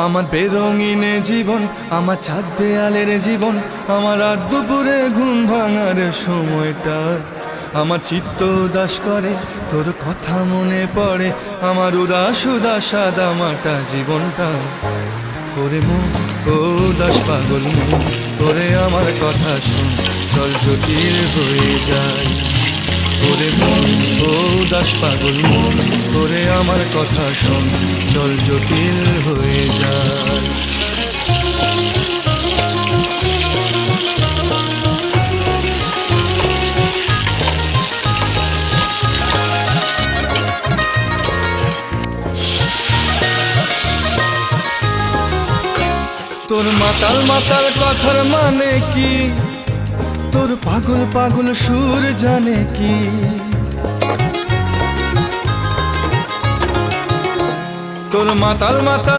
আমার বেরঙিনে জীবন, আমার ছাদ দেয়ালের জীবন, আমার রাত দুপুরে ঘুম ভাঙার সময়টা। আমার চিত্ত উদাস করে, তোর কথা মনে পড়ে, আমার উদাস উদাস সাদা মাটা জীবনটা। ওরে মন, ও উদাস পাগল মন, তোরে আমার কথা শুন, চল জটিল হয়ে যায়। ওরে মন, ও উদাস পাগল মন, তোরে আমার কথা শোন, চল জটিল হয়ে যায়। তোর মাতাল মাতাল কথার মানে কি, তোর পাগল পাগল সুর জানে কি? তোর মাতাল মাতাল